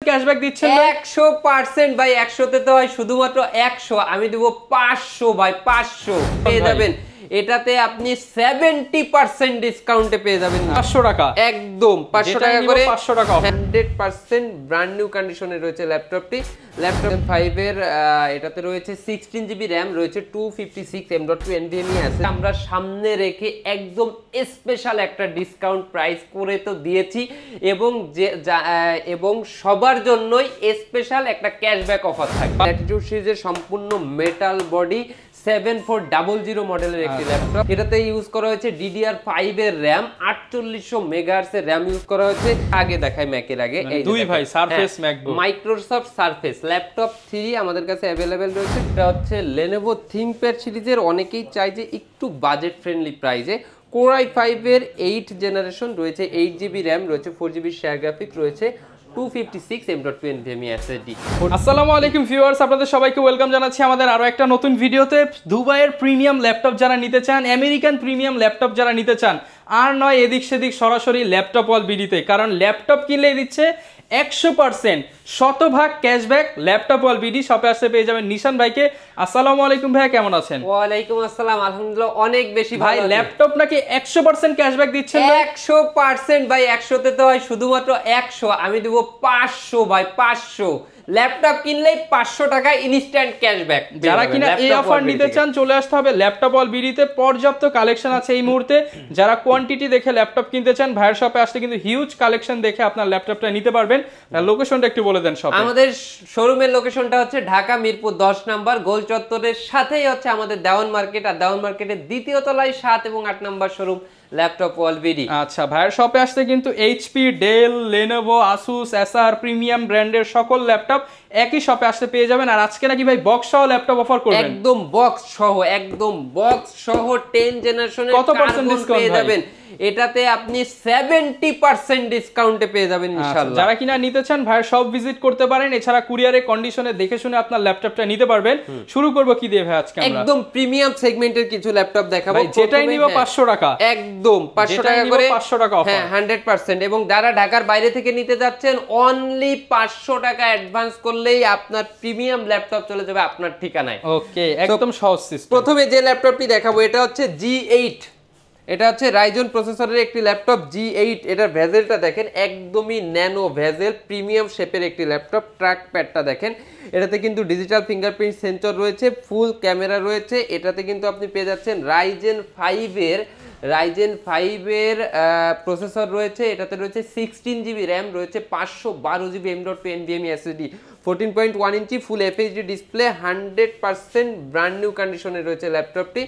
Cashback দিচ্ছেন 100% ভাই। 100 তে তো হয় শুধুমাত্র 100, আমি দেব 500 ভাই। 500 পেয়ে যাবেন। এটাতে আপনি 70% ডিসকাউন্টে পেয়ে যাবেন 500 টাকা, একদম 500 টাকা করে। 500 টাকা 100% ব্র্যান্ড নিউ কন্ডিশনে রয়েছে ল্যাপটপটি। ল্যাপটপ 5 এর এটাতে রয়েছে 16GB RAM, রয়েছে 256 M.2 NVMe আছে। আমরা সামনে রেখে একদম স্পেশাল একটা ডিসকাউন্ট প্রাইস করে তো দিয়েছি, এবং এবং সবার জন্যই স্পেশাল একটা ক্যাশব্যাক অফার থাকবে। ল্যাটিটিউড সিরিজের সম্পূর্ণ মেটাল বডি 7400 মডেলের একটি ল্যাপটপ। এটাতে ইউজ করা হয়েছে DDR5 এর RAM, 4800 মেগাহার্টজ এর RAM ইউজ করা হয়েছে। আগে দেখাই ম্যাকের আগে এই দুই ভাই surface MacBook Microsoft surface laptop 3 আমাদের কাছে अवेलेबल রয়েছে। এটা হচ্ছে Lenovo ThinkPad সিরিজের, অনেকেই চাই যে একটু বাজেট ফ্রেন্ডলি প্রাইসে। Core i5 এর 8 জেনারেশন, রয়েছে 8GB RAM, রয়েছে 4GB শেয়ার গ্রাফিক্স, রয়েছে 256 M.2 NVMe SSD। আসসালামু আলাইকুম ভিউয়ার্স, আপনাদের সবাইকে ওয়েলকাম জানাচ্ছি আমাদের আরো একটা নতুন ভিডিওতে। দুবাইয়ের প্রিমিয়াম ল্যাপটপ যারা নিতে চান, আমেরিকান প্রিমিয়াম ল্যাপটপ যারা নিতে চান, আর নয় এদিক সেদিক সরাসরি ল্যাপটপ ওয়াল বিডিতে, কারণ ল্যাপটপ কিনলেই দিচ্ছে 100% শতভাগ ক্যাশব্যাক। ল্যাপটপ ওয়াল বিডি শপে আসতে পেয়ে যাবেন নিশান ভাইকে। আসসালামু আলাইকুম ভাই, কেমন আছেন? ওয়ালাইকুম আসসালাম, আলহামদুলিল্লাহ অনেক বেশি ভালো। ভাই ল্যাপটপ নাকি 100% ক্যাশব্যাক দিচ্ছেন? 100% ভাই। 100 তে তো হয় শুধুমাত্র 100, আমি দেব 500 ভাই। 500 ল্যাপটপ কিনলেই 500 টাকা ইনস্ট্যান্ট ক্যাশব্যাক। যারা কিনা এই অফার নিতে চান চলে আসতে হবে ল্যাপটপ ওয়াল বিডিতে। পর্যাপ্ত কালেকশন আছে এই মুহূর্তে। যারা কোয়ান্টিটি দেখে ল্যাপটপ কিনতে চান, ভাইয়ের শপে আসলে কিন্তু হিউজ কালেকশন দেখে আপনার ল্যাপটপটা নিতে পারবেন। লোকেশনটা একটু বলে দেন শপে। আমাদের শোরুমের লোকেশনটা হচ্ছে ঢাকা মিরপুর 10 নাম্বার গোল চত্বরের সাথেই হচ্ছে আমাদের দেওয়ান মার্কেট, আর দেওয়ান মার্কেটের দ্বিতীয় তলায় 7 এবং 8 number showroom Laptop Wall BD. আচ্ছা, ভাইয়ের শপে আসতে কিন্তু এইচপি, ডেল, লেনোভো, আসুস, এসআর প্রিমিয়াম ব্র্যান্ডের সকল ল্যাপটপ একই শপে আসতে পেয়ে যাবেন। আর আজকে নাকি ভাই বক্স সহ ল্যাপটপ অফার করবেন? একদম বক্স সহ, একদম বক্স সহ 10 জেনারেশনের কত পার্সেন্ট ডিসকাউন্ট পেয়ে যাবেন? এটাতে আপনি 70% ডিসকাউন্টে পেয়ে যাবেন ইনশাআল্লাহ। যারা কিনা নিতে চান ভাইয়ের শপ ভিজিট করতে পারেন। এছাড়া কুরিয়ারে কন্ডিশনে দেখে শুনে আপনার ল্যাপটপটা নিতে পারবেন। শুরু করব কি দিয়ে ভাই আজকে? আমরা একদম প্রিমিয়াম সেগমেন্টের কিছু ল্যাপটপ দেখাবো। যেটাই নিব 500 টাকা, একদম 500 টাকা করে, 500 টাকা অফার। হ্যাঁ 100%। এবং যারা ঢাকার বাইরে থেকে নিতে যাচ্ছেন, অনলি 500 টাকা অ্যাডভান্স করলেই আপনার প্রিমিয়াম ল্যাপটপ চলে যাবে আপনার ঠিকানায়। ওকে, একদম সহজ সিস্টেম। প্রথমে যে ল্যাপটপটি দেখাবো এটা হচ্ছে G8। এটা হচ্ছে রাইজন প্রসেসরের একটি ল্যাপটপ G8। এটার ভেজেলটা দেখেন, একদমই ন্যানো ভেজেল, প্রিমিয়াম শেপের একটি ল্যাপটপ। ট্র্যাক প্যাডটা দেখেন, এটাতে কিন্তু ডিজিটাল ফিঙ্গারপ্রিন্ট সেন্সর রয়েছে, ফুল ক্যামেরা রয়েছে। এটাতে কিন্তু আপনি পেয়ে যাচ্ছেন রাইজেন 5 এর প্রসেসর রয়েছে। এটাতে রয়েছে 16GB RAM, রয়েছে 512GB M.2 NVMe SSD, 14.1 ইঞ্চি ফুল FHD ডিসপ্লে, 100% ব্র্যান্ড নিউ কন্ডিশনে রয়েছে ল্যাপটপটি।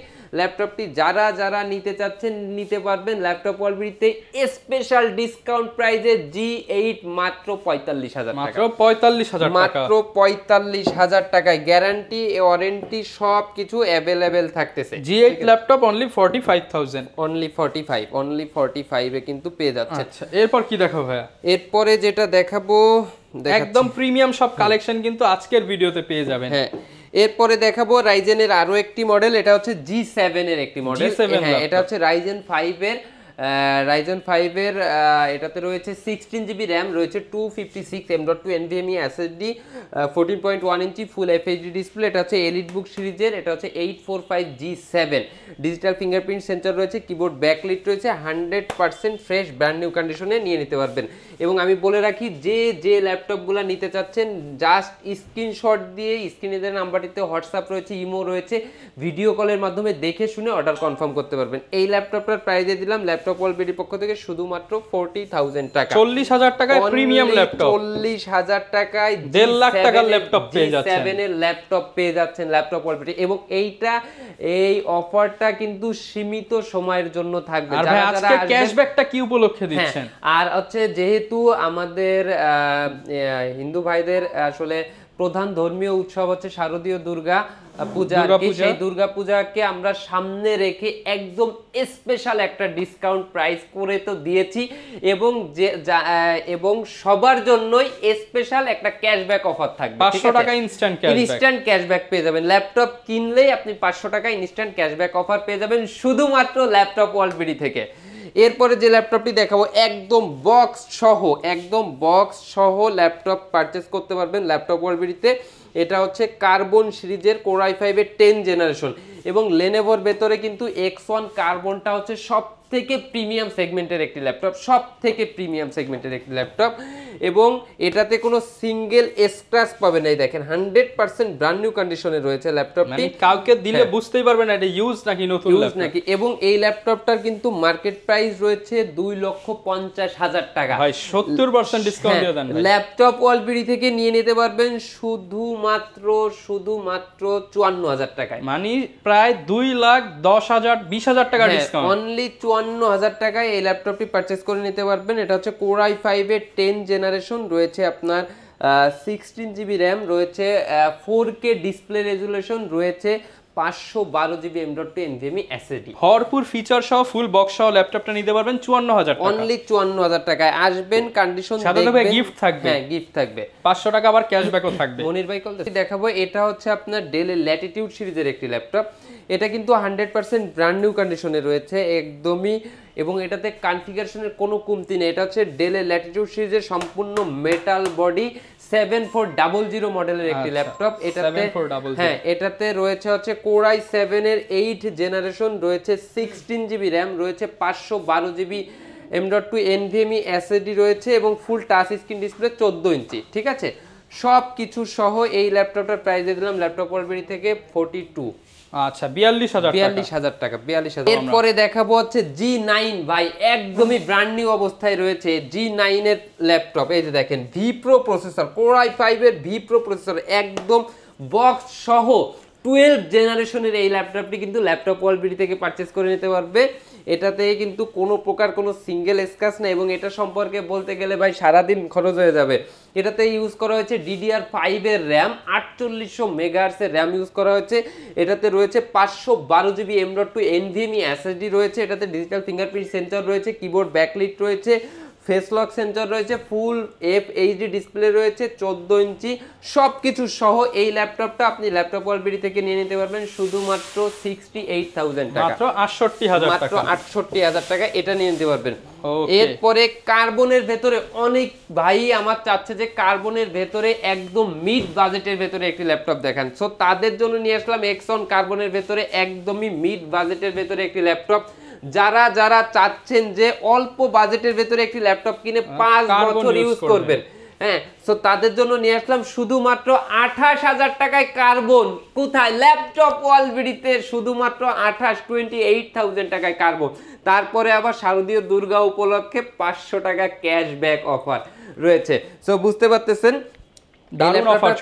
যারা নিতে চাচ্ছেন নিতে পারবেন ল্যাপটপ ওয়ালবিতে স্পেশাল ডিসকাউন্ট প্রাইসে G8 মাত্র 45,000 টাকা। মাত্র 45,000 টাকা, মাত্র 45,000 টাকায় গ্যারান্টি ওয়ারেন্টি সব কিছু अवेलेबल থাকতেছে। G8 ল্যাপটপ অনলি 45,000, অনলি 45 এ কিন্তু পেয়ে যাচ্ছে। আচ্ছা, এরপর কি দেখাবো ভাইয়া? এরপরে যেটা দেখাবো, একদম প্রিমিয়াম সব কালেকশন কিন্তু আজকের ভিডিওতে পেয়ে যাবেন। হ্যাঁ, এরপরে দেখাবো রাইজেনের আরো একটি মডেল। এটা হচ্ছে G7 এর একটি মডেল। হ্যাঁ, এটা হচ্ছে রাইজেন 5 এর এটাতে রয়েছে 16GB RAM, রয়েছে 256 M.2 NVMe SSD, 14.1 ইঞ্চি ফুল FHD ডিসপ্লে। এটা হচ্ছে এলিট বুক সিরিজের। এটা হচ্ছে 845 G7। ডিজিটাল ফিঙ্গারপ্রিন্ট সেন্সর রয়েছে, কিবোর্ড ব্যাকলিট রয়েছে, 100% ফ্রেশ ব্র্যান্ড নিউ কন্ডিশনে নিয়ে নিতে পারবেন। এবং আমি বলে রাখি, যে ল্যাপটপগুলো নিতে চাচ্ছেন, জাস্ট স্ক্রিনশট দিয়ে স্ক্রিনে দেওয়া নাম্বারটিতে হোয়াটসঅ্যাপ রয়েছে, ইমো রয়েছে, ভিডিও কলের মাধ্যমে দেখে শুনে অর্ডার কনফার্ম করতে পারবেন। এই ল্যাপটপটার প্রাইসে দিলাম ল্যাপটপ ওয়ালবিডি পক্ষ থেকে শুধুমাত্র 40,000 টাকা। 40,000 টাকায় প্রিমিয়াম ল্যাপটপ, 40,000 টাকায় 1.5 লাখ টাকার ল্যাপটপ পেয়ে যাচ্ছেন। G7 এর ল্যাপটপ পেয়ে যাচ্ছেন ল্যাপটপ ওয়ালবিডি। এবং এই অফারটা কিন্তু সীমিত সময়ের জন্য থাকবে। আর ভাই আজকে ক্যাশব্যাকটা কি উপলক্ষে দিচ্ছেন? আর হচ্ছে যেহেতু আমাদের হিন্দু ভাইদের আসলে প্রধান ধর্মীয় উৎসব হচ্ছে শারদীয় দুর্গা পূজা, সেই দুর্গা পূজাকে আমরা সামনে রেখে একদম স্পেশাল একটা ডিসকাউন্ট প্রাইস করে তো দিয়েছি, এবং সবার জন্যই স্পেশাল একটা ক্যাশব্যাক অফার থাকবে। 500 টাকা ইনস্ট্যান্ট ক্যাশব্যাক পেয়ে যাবেন। ল্যাপটপ কিনলেই আপনি 500 টাকা ইনস্ট্যান্ট ক্যাশব্যাক অফার পেয়ে যাবেন শুধুমাত্র ল্যাপটপ ওয়ালবিডি থেকে। এরপরে যে ল্যাপটপটি দেখাবো একদম বক্স সহ ল্যাপটপ পারচেস করতে পারবেন ল্যাপটপ ওয়ার্ল্ডবিডিতে। এটা হচ্ছে কার্বন সিরিজের কোর i5 এর 10 জেনারেশন এবং লেনোভোর ভেতরে কিন্তু X1 কার্বনটা হচ্ছে সব থেকে প্রিমিয়াম সেগমেন্টের একটি ল্যাপটপ এবং এটাতে কোনো সিঙ্গেল স্ক্র্যাচ পাবেন না। এই দেখেন 100% ব্র্যান্ড নিউ কন্ডিশনে রয়েছে ল্যাপটপটি, মানে কাউকে দিলে বুঝতেই পারবেন না এটা ইউজ নাকি নতুন নাকি। এবং এই ল্যাপটপটার কিন্তু মার্কেট প্রাইস রয়েছে 2,50,000 টাকা। ভাই 70% ডিসকাউন্ট দিয়ে দেন ভাই। ল্যাপটপ ওয়ার্ল্ডবিডি থেকে নিয়ে নিতে পারবেন শুধুমাত্র 54,000 টাকায়, মানে প্রায় 2,10,000-20,000 টাকা ডিসকাউন্ট। অনলি 54,000 টাকায় এই ল্যাপটপটি পারচেজ করে নিতে পারবেন। এটা হচ্ছে কোর i5 এর 10 জেনারেশন, রয়েছে আপনার 16 জিবি র্যাম, রয়েছে 4K ডিসপ্লে রেজুলেশন, রয়েছে 512 জিবি M.2 NVMe SSD, ভরপুর ফিচার সহ ফুল বক্স সহ ল্যাপটপটা নিতে পারবেন 54,000 টাকা। অনলি 54,000 টাকায় আসবেন, কন্ডিশন সাথে সাথে গিফট থাকবে। হ্যাঁ, গিফট থাকবে, 500 টাকা আবার ক্যাশব্যাকও থাকবে। মনির ভাই কল দেখাবো। এটা হচ্ছে আপনার ডেল ল্যাটিটিউড সিরিজের একটি ল্যাপটপ। এটা কিন্তু 100% ব্র্যান্ড নিউ কন্ডিশনে রয়েছে একদমই, এবং এটাতে কনফিগারেশনের কোনো কমতি নেই। এটা হচ্ছে ডেল ল্যাটিটিউড সিরিজের সম্পূর্ণ মেটাল বডি 7400 মডেলের একটি ল্যাপটপ। এটাতে হ্যাঁ, এটাতে রয়েছে হচ্ছে কোর i7 এর 8 জেনারেশন, রয়েছে 16 জিবি র্যাম, রয়েছে 512 জিবি M.2 NVMe SSD রয়েছে এবং ফুল টাচ স্ক্রিন ডিসপ্লে 14 ইঞ্চি। ঠিক আছে, সব কিছু সহ এই ল্যাপটপটার প্রাইস দিয়ে দিলাম ল্যাপটপ ওয়ার্ল্ডবিডি থেকে 42, আচ্ছা 42,000 টাকা। এরপরে দেখাবো হচ্ছে G9 ভাই, একদমই ব্র্যান্ড নিউ অবস্থায় রয়েছে G9 এর ল্যাপটপ। এই যে দেখেন V pro processor, core i5 এর ভি প্রো প্রসেসর, একদম বক্স সহ 12 জেনারেশনের এই ল্যাপটপটি কিন্তু ল্যাপটপ ওয়ার্ল্ডবিডি থেকে পারচেজ করে নিতে পারবে। এটাতে কিন্তু কোনো প্রকার কোনো সিঙ্গেল স্ক্র্যাচ নেই এবং এটা সম্পর্কে বলতে গেলে ভাই সারাদিন খরচ হয়ে যাবে। এটাতে ইউজ করা হয়েছে DDR5 এর র্যাম, 4800 মেগাহার্টজ এর র্যাম ইউজ করা হয়েছে। এটাতে রয়েছে 512 জিবি M.2 NVMe SSD রয়েছে। এটাতে ডিজিটাল ফিঙ্গারপ্রিন্ট সেন্সর রয়েছে, কিবোর্ড ব্যাকলিট রয়েছে, ফেস লক সেন্সর রয়েছে, ফুল FHD ডিসপ্লে রয়েছে, 14 ইঞ্চি। সব কিছু সহ এই ল্যাপটপটা আপনি ল্যাপটপ ওয়ার্ল্ডবিডি থেকে নিয়ে নিতে পারবেন শুধুমাত্র 68,000 টাকা, মাত্র 68,000 টাকা, মাত্র 68,000 টাকা এটা নিয়ে নিতে পারবেন। এরপরে কার্বনের ভেতরে অনেক ভাই আমার চাচ্ছে যে কার্বনের ভেতরে একদম মিড বাজেটের ভেতরে একটি ল্যাপটপ দেখান, সো তাদের জন্য নিয়ে আসলাম X1 কার্বনের ভেতরে একদমই মিড বাজেটের ভেতরে একটি ল্যাপটপ। যারা যারা চাচ্ছেন যে অল্প বাজেটের ভেতরে একটি ল্যাপটপ কিনে 5 বছর ইউজ করবেন, হ্যাঁ, সো তাদের জন্য নিয়ে আসলাম শুধুমাত্র 28,000 টাকায় কার্বন। কোথায়? ল্যাপটপ ওয়ার্ল্ডবিডিতে শুধুমাত্র 28,000 টাকায় কার্বন। তারপরে আবার শারদীয় দুর্গা উপলক্ষে 500 টাকা ক্যাশব্যাক অফার রয়েছে। সো বুঝতে পারতেছেন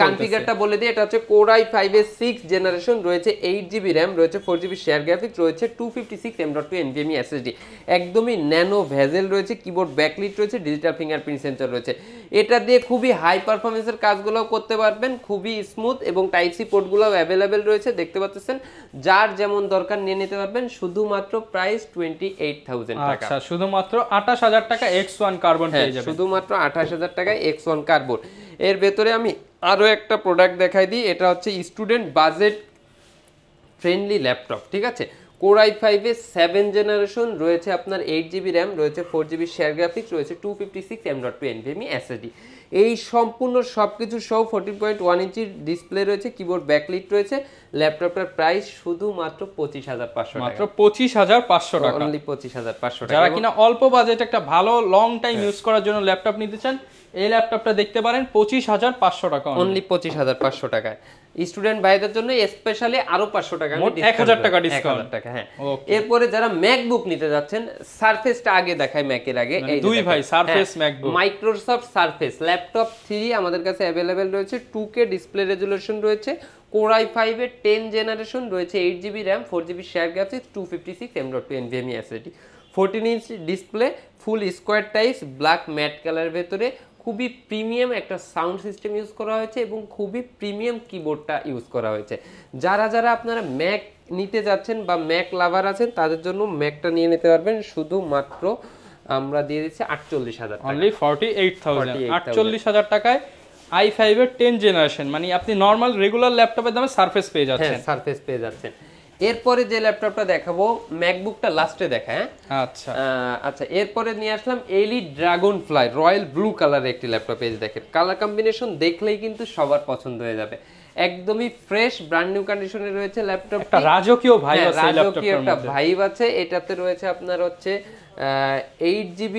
কনফিগারটা বলে দিই। এটা হচ্ছে কোর i5 এর 6 জেনারেশন, রয়েছে 8 জিবি র্যাম, রয়েছে 4 জিবি শেয়ার গ্রাফিক্স, রয়েছে 256 M.2 NVMe SSD, একদমই ন্যানো ভেজেল রয়েছে, কিবোর্ড ব্যাকলিট রয়েছে, ডিজিটাল ফিঙ্গারপ্রিন্ট সেন্সর রয়েছে। এটা দিয়ে খুবই হাই পারফরমেন্সের কাজগুলো করতে পারবেন, খুবই স্মুথ, এবং টাইপ সি পোর্টগুলো অ্যাভেলেবেল রয়েছে দেখতে পাচ্ছেন। যার যেমন দরকার নিয়ে নিতে পারবেন, শুধুমাত্র প্রাইস 28,000 টাকা। আচ্ছা, শুধুমাত্র 28,000 টাকা X1 কার্বন পেয়ে যাবেন, শুধুমাত্র 28,000 টাকায় X1 কার্বন। এর ভেতরে আমি আরো একটা প্রোডাক্ট দেখাই দিই। এটা হচ্ছে স্টুডেন্ট বাজেট ফ্রেন্ডলি ল্যাপটপ। ঠিক আছে, কোর i5 এর 7 জেনারেশন, রয়েছে আপনার 8 জিবি র্যাম, রয়েছে 4 জিবি শেয়ার গ্রাফিক্স, রয়েছে 256 M.2 NVMe SSD। এই সম্পূর্ণ সবকিছু সহ 14.1 ইঞ্চি ডিসপ্লে রয়েছে, কিবোর্ড ব্যাকলিট রয়েছে। ল্যাপটপটার প্রাইস শুধুমাত্র 25,500 টাকা, মাত্র 25,500 টাকা, অনলি 25,500 টাকা। যারা কিনা অল্প বাজেট একটা ভালো লং টাইম ইউজ করার জন্য ল্যাপটপ নিতে চান, এই ল্যাপটপটা দেখতে পারেন 25,500 টাকা, অনলি 25,500 টাকায়। স্টুডেন্ট ভাইদের জন্য স্পেশালি আরো 500 টাকা, মোট 1,000 টাকা ডিসকাউন্ট। 1,000 টাকা, হ্যাঁ। এরপরে যারা ম্যাকবুক নিতে যাচ্ছেন, সারফেসটা আগে দেখাই ম্যাকের আগে। এই দুই ভাই surface MacBook, Microsoft surface laptop 3 আমাদের কাছে अवेलेबल রয়েছে, 2K ডিসপ্লে রেজোলিউশন রয়েছে, কোর i5 এর 10 জেনারেশন, রয়েছে 8 GB RAM, 4 GB share graphics, 256 M.2 NVMe SSD, 14 inch display, full square types, black matte কালারের ভেতরে। খুবই প্রিমিয়াম একটা সাউন্ড সিস্টেম ইউজ করা হয়েছে এবং খুবই প্রিমিয়াম কিবোর্ডটা ইউজ করা হয়েছে। যারা যারা আপনারা ম্যাক নিতে যাচ্ছেন বা ম্যাক লাভার আছেন, তাদের জন্য ম্যাকটা নিয়ে নিতে পারবেন শুধুমাত্র আমরা দিয়ে দিচ্ছি 48,000 টাকা, অনলি 48,000, 48,000 টাকায় i5 এর 10 জেনারেশন। মানে আপনি নরমাল রেগুলার ল্যাপটপের দামে সারফেস পেয়ে যাচ্ছেন, সারফেস পেয়ে যাচ্ছেন। এরপরে যে ল্যাপটপটা দেখাবো ম্যাকবুকটা লাস্টে দেখা, হ্যাঁ আচ্ছা আচ্ছা এরপরে নিয়ে আসলাম এলি ড্রাগন ফ্লাই রয়্যাল ব্লু কালারের একটি ল্যাপটপ। এই যে দেখেন কালার কম্বিনেশন দেখলেই কিন্তু সবার পছন্দ হয়ে যাবে, একদমই ফ্রেশ ব্র্যান্ড নিউ কন্ডিশনে রয়েছে ল্যাপটপ। একটা রাজকীয় ভাইব আছে এই রাজকীয় ল্যাপটপটার একটা মধ্যে। ভাইব আছে। এটাতে রয়েছে আপনার হচ্ছে 8GB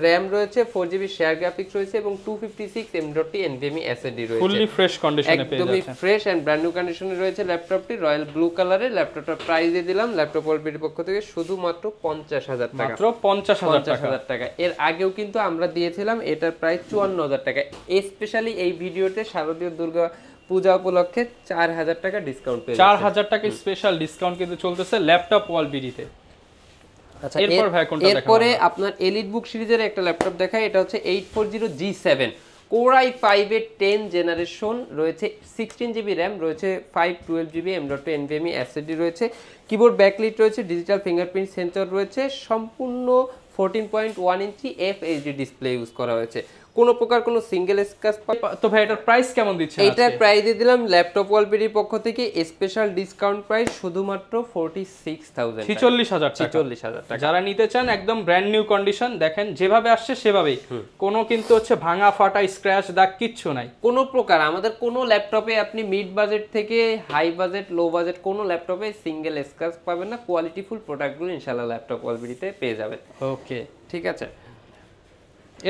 র্যাম রয়েছে, 4GB শেয়ার গ্রাফিক্স রয়েছে এবং 256 M.2 NVMe SSD রয়েছে। ফুললি ফ্রেশ কন্ডিশনে পেয়ে একদমই যাচ্ছেন। ফ্রেশ এন্ড ব্র্যান্ড নিউ কন্ডিশনে রয়েছে ল্যাপটপটি, রয়্যাল ব্লু কালারের। ল্যাপটপটার প্রাইস দিয়ে দিলাম ল্যাপটপ ওয়ার্ল্ডের পক্ষ থেকে শুধুমাত্র 50,000 টাকা, মাত্র 50,000 টাকা। এর আগেও কিন্তু আমরা দিয়েছিলাম এটার প্রাইস 54,000 টাকা। স্পেশালি এই ভিডিওতে শারদীয় দুর্গা পূজা উপলক্ষে 4,000 টাকা ডিসকাউন্ট পেয়ে 4,000 টাকা স্পেশাল ডিসকাউন্ট কিন্তু চলতেছে ল্যাপটপ ওয়াল বিডিতে। আচ্ছা এরপর ভাই কোনটা দেখাবো? এরপরে আপনার এলিট বুক সিরিজের একটা ল্যাপটপ দেখাই। এটা হচ্ছে 840G7 Core i5 এর 10 জেনারেশন রয়েছে, 16GB র্যাম রয়েছে, 512GB M.2 NVMe SSD রয়েছে, কিবোর্ড ব্যাকলিট রয়েছে, ডিজিটাল ফিঙ্গারপ্রিন্ট সেন্সর রয়েছে, সম্পূর্ণ 14.1 ইঞ্চি FHD ডিসপ্লে ইউজ করা হয়েছে, কোনো প্রকার কোনো সিঙ্গেল স্ক্র্যাচ। তো ভাই এটার প্রাইস কেমন দিচ্ছেন? এটার প্রাইস দিয়ে দিলাম ল্যাপটপ ওয়ালবিডির পক্ষ থেকে স্পেশাল ডিসকাউন্ট প্রাইস শুধুমাত্র 46,000 46,000 টাকা। 46,000 টাকা। যারা নিতে চান একদম ব্র্যান্ড নিউ কন্ডিশন, দেখেন যেভাবে আসছে সেভাবেই, কোনো কিন্তু হচ্ছে ভাঙা ফাটা স্ক্র্যাচ দাগ কিচ্ছু নাই কোনো প্রকার। আমাদের কোনো ল্যাপটপে আপনি মিড বাজেট থেকে হাই বাজেট লো বাজেট কোনো ল্যাপটপে সিঙ্গেল স্ক্র্যাচ পাবেন না। কোয়ালিটিফুল প্রোডাক্টগুলো ইনশাআল্লাহ ল্যাপটপ ওয়ালবিডিতে পেয়ে যাবেন। ওকে, ঠিক আছে।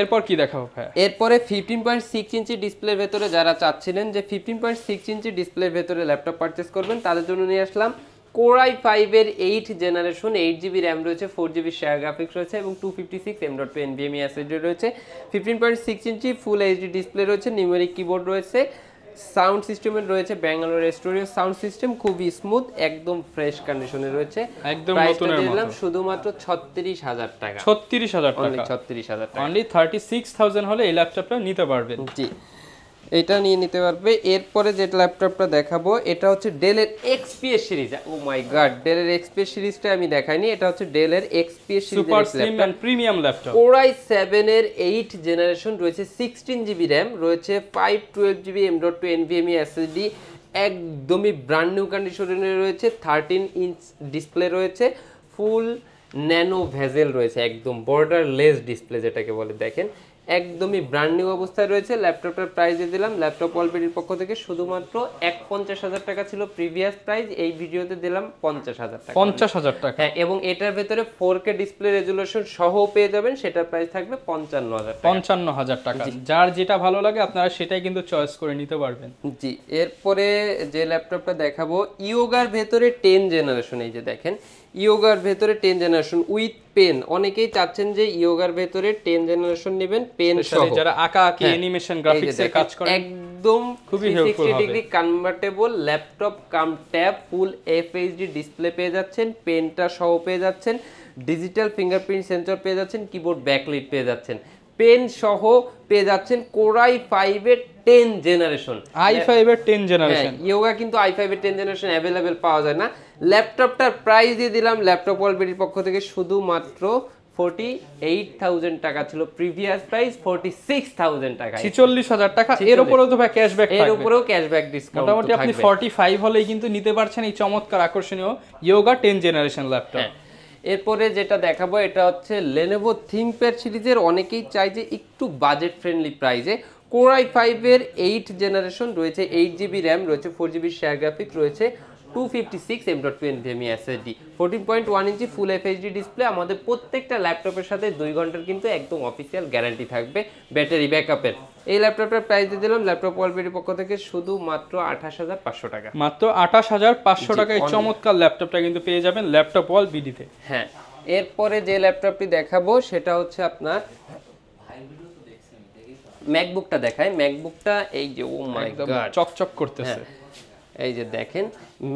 এরপর কি দেখাবো ভাই? এরপরে 15.6 ইঞ্চি ডিসপ্লের ভেতরে যারা চাচ্ছিলেন যে 15.6 ইঞ্চি ডিসপ্লের ভেতরে ল্যাপটপ পারচেস করবেন, তাদের জন্য নিয়ে আসলাম Core i5 এর 8 জেনারেশন, 8GB র্যাম রয়েছে, 4GB শেয়ার গ্রাফিক্স রয়েছে এবং 256 M.2 NVMe SSD রয়েছে, 15.6 ইঞ্চি ফুল এইচডি ডিসপ্লে রয়েছে, নিউমেরিক কিবোর্ড রয়েছে, সাউন্ড সিস্টেমের রয়েছে ব্যাঙ্গালোর স্টুডিও সাউন্ড সিস্টেম, খুবই স্মুথ, একদম ফ্রেশ কন্ডিশনে রয়েছে। একদম প্রাইসটা নতুনের দিলাম মতো। শুধুমাত্র 36,000 টাকা। 36,000 অনলি টাকা। 36,000 টাকা। অনলি 36,000 হলে এই ল্যাপটপটা নিতে পারবেন। জি, এটা নিয়ে নিতে পারবে। এরপরে যে ল্যাপটপটা দেখাবো এটা হচ্ছে ডেলের XPS series. Oh my God, ডেলের XPS সিরিজটা আমি দেখাইনি। এটা হচ্ছে ডেলের XPS সুপার সিরিজের slim and premium laptop. Core i7 এর 8 জেনারেশন রয়েছে, 16GB র্যাম রয়েছে, 512GB M.2 NVMe SSD, একদমই ব্র্যান্ড নিউ কন্ডিশনে রয়েছে, 13 ইঞ্চ ডিসপ্লে রয়েছে, ফুল ন্যানো ভেজেল রয়েছে, একদম বর্ডারলেস ডিসপ্লে যেটাকে বলে। দেখেন একদমই ব্র্যান্ড নিউ অবস্থায় রয়েছে। ল্যাপটপটার প্রাইস দিয়ে দিলাম ল্যাপটপ ওয়ালবিডির পক্ষ থেকে শুধুমাত্র 50,000 টাকা ছিল প্রিভিয়াস প্রাইস, এই ভিডিওতে দিলাম 50,000 টাকা। 50,000 টাকা। হ্যাঁ, এবং এটার ভেতরে 4K ডিসপ্লে রেজুলেশন সহ পেয়ে যাবেন, সেটার প্রাইস থাকবে 55,000 টাকা। 55,000 টাকা। যার যেটা ভালো লাগে আপনারা সেটাই কিন্তু চয়েস করে নিতে পারবেন। জি, এরপরে যে ল্যাপটপটা দেখাবো ইয়োগার ভেতরে 10 জেনারেশন। এই যে দেখেন ইয়োগার ভেতরে 10 জেনারেশন উইথ পেন। অনেকেই চাচ্ছেন যে ইয়োগার ভেতরে 10 জেনারেশন নেবেন পেন সহ, যারা আঁকা আঁকি অ্যানিমেশন গ্রাফিক্সে কাজ করেন, একদম খুবই হেল্পফুল 360 হবে। Degree convertible laptop cum tab, full FHD display পেয়ে যাচ্ছেন, পেনটা সহ পেয়ে যাচ্ছেন, ডিজিটাল ফিঙ্গারপ্রিন্ট সেন্সর পেয়ে যাচ্ছেন, কিবোর্ড ব্যাকলিট পেয়ে যাচ্ছেন, পেন সহ পেয়ে যাচ্ছেন Core i5 এর 10 জেনারেশন। i5 এর 10 জেনারেশন। ইয়োগা কিন্তু i5 এর 10 জেনারেশন अवेलेबल পাওয়া যায় না। ল্যাপটপটার প্রাইস দিয়ে দিলাম ল্যাপটপ ওয়ালবিডির পক্ষ থেকে শুধুমাত্র 48,000 টাকা ছিল প্রিভিয়াস প্রাইস, 46,000 টাকা। 46,000 টাকা। এর উপরেও তো ভাই ক্যাশব্যাক থাকবে। এর উপরেও ক্যাশব্যাক ডিসকাউন্ট মোটামুটি আপনি 45 হলেই কিন্তু নিতে পারছেন এই চমৎকার আকর্ষণীয় ইয়োগা 10 জেনারেশন ল্যাপটপ। এরপরে যেটা দেখাবো এটা হচ্ছে Lenovo ThinkPad সিরিজের, অনেকেই চাই যে একটু বাজেট ফ্রেন্ডলি প্রাইসে। Core i5 এর 8 জেনারেশন রয়েছে, 8GB র্যাম রয়েছে, 4GB শেয়ার গ্রাফিক্স রয়েছে, 256 M.2 NVMe SSD, 14.1 ইঞ্চি ফুল FHD ডিসপ্লে। আমাদের প্রত্যেকটা ল্যাপটপের সাথে 2 ঘন্টার কিন্তু একদম অফিসিয়াল গ্যারান্টি থাকবে ব্যাটারি ব্যাকআপের। এই ল্যাপটপটার প্রাইস দিয়ে দিলাম ল্যাপটপ ওয়ালবিডির পক্ষ থেকে শুধুমাত্র 28,500 টাকা। মাত্র 28,500 টাকায় চমৎকার ল্যাপটপটা কিন্তু পেয়ে যাবেন ল্যাপটপ ওয়ালবিডিতে। হ্যাঁ, এরপরে যে ল্যাপটপটি দেখাবো সেটা হচ্ছে আপনার ম্যাকবুকটা দেখায়। ম্যাকবুকটা এই যে ও মাই গড চকচক করতেছে। এই যে দেখেন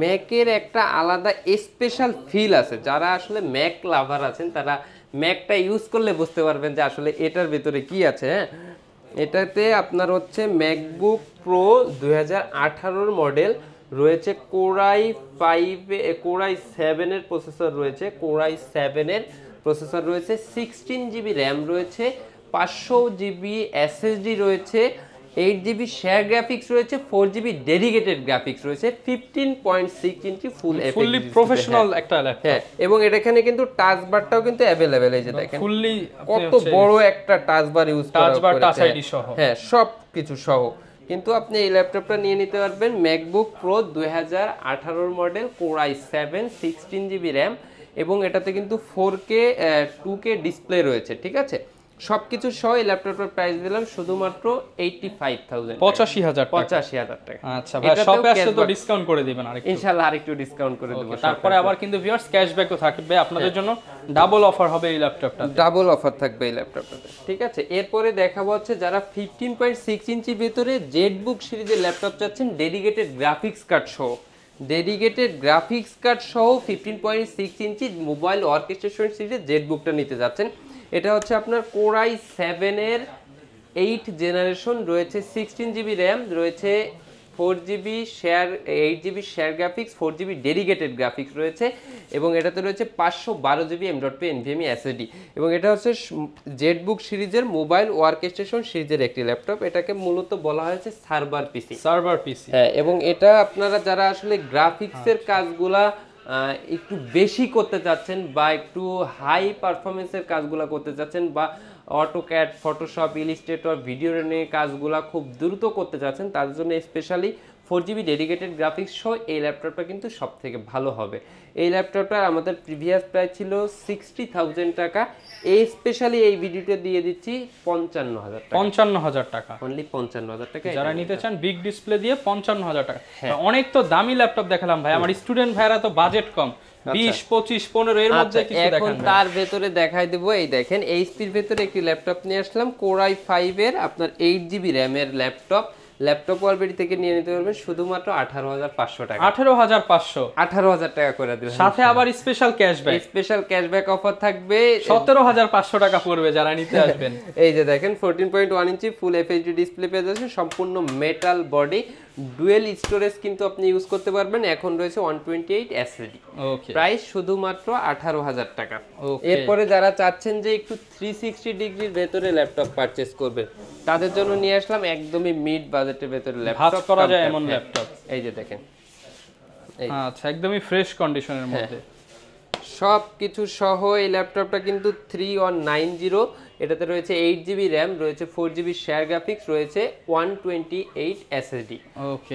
ম্যাকের একটা আলাদা স্পেশাল ফিল আছে। যারা আসলে ম্যাক লাভার আছেন তারা ম্যাকটা ইউজ করলে বুঝতে পারবেন যে আসলে এটার ভিতরে কি আছে। হ্যাঁ, এটাতে আপনার হচ্ছে ম্যাকবুক প্রো 2018 মডেল রয়েছে, Core i7 এর প্রসেসর রয়েছে, Core i7 এর প্রসেসর রয়েছে, 16GB র্যাম রয়েছে, 500GB SSD রয়েছে, 8GB শেয়ার গ্রাফিক্স রয়েছে, 4GB ডেডিকেটেড গ্রাফিক্স রয়েছে, 15.6 ইঞ্চি ফুললি প্রফেশনাল একটা ল্যাপটপ। হ্যাঁ, এবং এখানে কিন্তু টাচ বারটাও কিন্তু अवेलेबल, এই যে দেখেন ফুললি কত বড় একটা টাচ বার ইউজ করা হয়েছে, টাচ বার টাচ আইডি সহ, হ্যাঁ সব কিছু সহ। কিন্তু আপনি এই ল্যাপটপটা নিয়ে নিতে পারবেন MacBook pro 2018 model, core i7, 16GB RAM, এবং এটাতে কিন্তু 4K 2K ডিসপ্লে রয়েছে, ঠিক আছে। সবকিছু সহ এই ল্যাপটপটার প্রাইস দিলাম শুধুমাত্র 85,000, 85,000 টাকা। আচ্ছা ভাই, শপে আসলে তো ডিসকাউন্ট করে দিবেন আরেকটু, ইনশাআল্লাহ আরেকটু ডিসকাউন্ট করে দেব। তারপরে আবার কিন্তু ভিউয়ার্স ক্যাশব্যাকও থাকবে আপনাদের জন্য, ডাবল অফার হবে এই ল্যাপটপটা, ডাবল অফার থাকবে এই ল্যাপটপটাতে, ঠিক আছে। এরপরে দেখাবো হচ্ছে যারা 15.6 ইঞ্চির ভেতরে জেটবুক সিরিজের ল্যাপটপ চাচ্ছেন ডেডিকেটেড গ্রাফিক্স কার্ড সহ, 15.6 ইঞ্চি মোবাইল অর্কেস্ট্রেশন সিরিজের জেটবুকটা নিতে যাচ্ছেন। এটা হচ্ছে আপনার কোর i7 এর 8 জেনারেশন, রয়েছে 16GB র্যাম, রয়েছে 8GB share graphics, 4GB dedicated graphics রয়েছে, এবং এটাতে রয়েছে 512GB M.2 NVMe SSD, এবং এটা হচ্ছে জেটবুক সিরিজের মোবাইল ওয়ার্কস্টেশন সিরিজের একটি ল্যাপটপ। এটাকে মূলত বলা হয়েছে সার্ভার পিসি, হ্যাঁ। এবং এটা আপনারা যারা আসলে গ্রাফিক্সের কাজগুলা একটু বেশি করতে চাচ্ছেন, বা একটু হাই পারফরমেন্সের কাজগুলো করতে চাচ্ছেন, বা অটোক্যাড, ফটোশপ, ইলাস্ট্রেটর, ভিডিও নিয়ে কাজগুলো খুব দ্রুত করতে চাচ্ছেন, তার জন্য স্পেশালি 4GB ডেডিকেটেড গ্রাফিক্স সহ এই ল্যাপটপটা কিন্তু সব থেকে ভালো হবে। এই ল্যাপটপটা আমাদের প্রিভিয়াস প্রাইস ছিল 60,000 টাকা, এই স্পেশালি এই ভিডিওতে দিয়ে দিচ্ছি 55,000 টাকা, অনলি 55,000 টাকা। যারা নিতে চান বিগ ডিসপ্লে দিয়ে 55,000 টাকা। অনেক তো দামি ল্যাপটপ দেখালাম ভাই, আমার স্টুডেন্ট ভাইরা তো বাজেট কম, 20, 25, 15 এর মধ্যে কিছু দেখান। এখন তার ভেতরে দেখাই দেব, এই দেখেন এইচপির ভেতরে একটি ল্যাপটপ নিয়ে আসলাম, কোর i5 এর আপনার 8GB র্যাম এর ল্যাপটপ অলরেডি থেকে নিয়ে নিতে পারবেন শুধুমাত্র 18,500 টাকা, 18,500 টাকা করে দিলাম, সাথে আবার স্পেশাল ক্যাশব্যাক অফার থাকবে, 17,500 টাকা পড়বে যারা নিতে আসবেন। এই যে দেখেন 14.1 ইঞ্চি ফুল FHD ডিসপ্লে পেয়ে যাচ্ছেন, সম্পূর্ণ মেটাল বডি, ডুয়েল স্টোরেজ কিন্তু আপনি ইউজ করতে পারবেন, এখন রয়েছে 128 SSD, প্রাইস শুধুমাত্র 18,000 টাকা। এরপরে যারা চাচ্ছেন যে একটু 360 ডিগ্রির ভেতরে ল্যাপটপ পারচেজ করবেন, তাদের জন্য নিয়ে আসলাম একদমই মিড বাজেটের ভেতরে ল্যাপটপ করা যায় এমন ল্যাপটপ, এই যে দেখেন, আচ্ছা একদমই ফ্রেশ কন্ডিশনের মধ্যে সব কিছু সহ এই ল্যাপটপটা কিন্তু 3190, এটাতে রয়েছে 8GB র্যাম, রয়েছে 4GB শেয়ার গ্রাফিক্স, রয়েছে 128 SSD,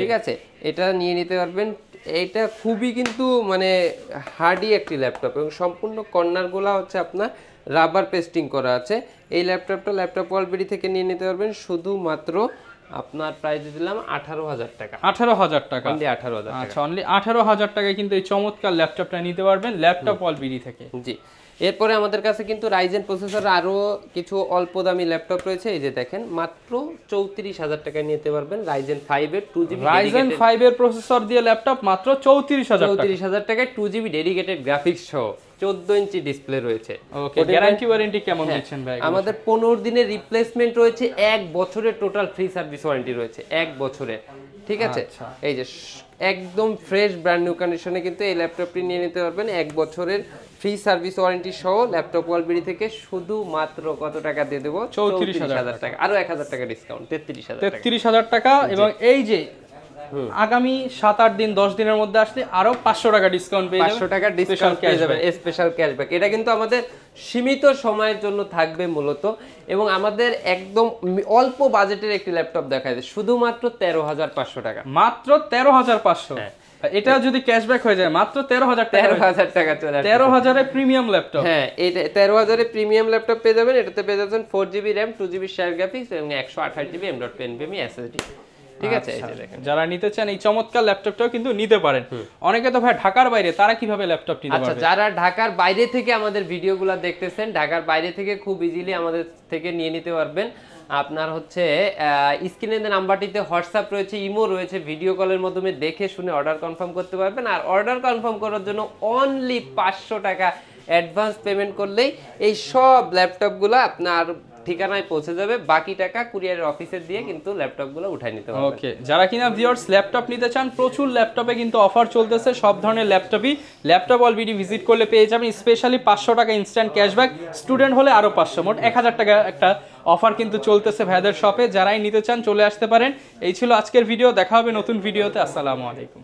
ঠিক আছে। এটা নিয়ে নিতে পারবেন, এটা খুবই কিন্তু মানে হার্ডি একটি ল্যাপটপ, এবং সম্পূর্ণ কর্নারগুলো হচ্ছে আপনার রাবার পেস্টিং করা আছে। এই ল্যাপটপ ওয়ালবেরি থেকে নিয়ে নিতে পারবেন শুধুমাত্র আপনার প্রাইস দিলাম 18,000 টাকা, 18,000 টাকা, অনলি 18,000 টাকা। আচ্ছা অনলি 18,000 টাকায় কিন্তু এই চমৎকার ল্যাপটপটা নিতে পারবেন ল্যাপটপ ওয়ালবেরি থেকে। জি, এরপরে আমাদের কাছে কিন্তু রাইজেন প্রসেসর আরো কিছু অল্প দামি ল্যাপটপ রয়েছে, এই যে দেখেন মাত্র 34,000 টাকায় নিতে পারবেন রাইজেন 5 এর 2GB রাইজেন 5 এর প্রসেসর দিয়ে ল্যাপটপ মাত্র 34,000 টাকায় 2GB ডেডিকেটেড গ্রাফিক্স সহ 14 ইঞ্চি ডিসপ্লে রয়েছে। ওকে, গ্যারান্টি ওয়ারেন্টি কেমন দিচ্ছেন ভাই? আমাদের 15 দিনের রিপ্লেসমেন্ট রয়েছে, 1 বছরের টোটাল ফ্রি সার্ভিস ওয়ারেন্টি রয়েছে, 1 বছরের, ঠিক আছে। এই যে একদম ফ্রেশ ব্র্যান্ড নিউ কন্ডিশনে কিন্তু এই ল্যাপটপটি নিয়ে নিতে পারবেন 1 বছরের ফ্রি সার্ভিস ওয়ারেন্টি সহ ল্যাপটপ ওয়ালবেরি থেকে। শুধুমাত্র কত টাকা দিয়ে দেবো? 34,000 টাকা, আরো 1,000 টাকা ডিসকাউন্ট, 33,000 টাকা। এবং এই যে আগামী 7-8 দিন 10 দিনের মধ্যে আসলে আরো 500 টাকা ডিসকাউন্ট পেয়ে যাবেন, 500 টাকা ডিসকাউন্ট পেয়ে যাবেন, স্পেশাল ক্যাশব্যাক। এটা কিন্তু আমাদের সীমিত সময়ের জন্য থাকবে মূলত, এবং আমাদের একদম অল্প বাজেটের একটি ল্যাপটপ দেখা যায় শুধুমাত্র 13,500 টাকা, মাত্র 13,500। এটা যদি ক্যাশব্যাক হয়ে যায় মাত্র 13,000 টাকা চলে আসে, 13,000 এ প্রিমিয়াম ল্যাপটপ। হ্যাঁ, এটা 13,000 এ প্রিমিয়াম ল্যাপটপ পেয়ে যাবেন। এটাতে পেয়ে যাবেন 4GB RAM, 2GB share graphics এবং 128GB M.2 NVMe SSD, ঠিক আছে। এই যে দেখেন, যারা নিতে চান এই চমৎকার ল্যাপটপটাও কিন্তু নিতে পারেন। অনেকে তো ভাই ঢাকার বাইরে, তারা কিভাবে ল্যাপটপ নিতে পারবে? আচ্ছা, যারা ঢাকার বাইরে থেকে আমাদের ভিডিওগুলো দেখতেছেন, ঢাকার বাইরে থেকে খুব ইজিলি আমাদের থেকে নিয়ে নিতে পারবেন। আপনার হচ্ছে স্ক্রিনে যে নাম্বারটিতে হোয়াটসঅ্যাপ রয়েছে, ইমো রয়েছে, ভিডিও কলের মাধ্যমে দেখে শুনে অর্ডার কনফার্ম করতে পারবেন। আর অর্ডার কনফার্ম করার জন্য অনলি 500 টাকা অ্যাডভান্স পেমেন্ট করলেই এই সব ল্যাপটপগুলো আপনার ঠিকানায় পৌঁছে যাবে, বাকি টাকা কুরিয়ারের অফিসে দিয়ে কিন্তু ল্যাপটপগুলো উঠাই নিতে পারবেন। ওকে, যারা কিনা ভিউয়ার্স ল্যাপটপ নিতে চান, প্রচুর ল্যাপটপে কিন্তু অফার চলতেছে, সব ধরনের ল্যাপটপই ল্যাপটপ অল বিডি ভিজিট করলে পেয়ে যাবেন। স্পেশালি 500 টাকা ইনস্ট্যান্ট ক্যাশব্যাক, স্টুডেন্ট হলে আরও 500, মোট 1000 টাকা একটা অফার কিন্তু চলতেছে ভাইদের শপে। যারাই নিতে চান চলে আসতে পারেন। এই ছিল আজকের ভিডিও, দেখা হবে নতুন ভিডিওতে। আসসালামু আলাইকুম।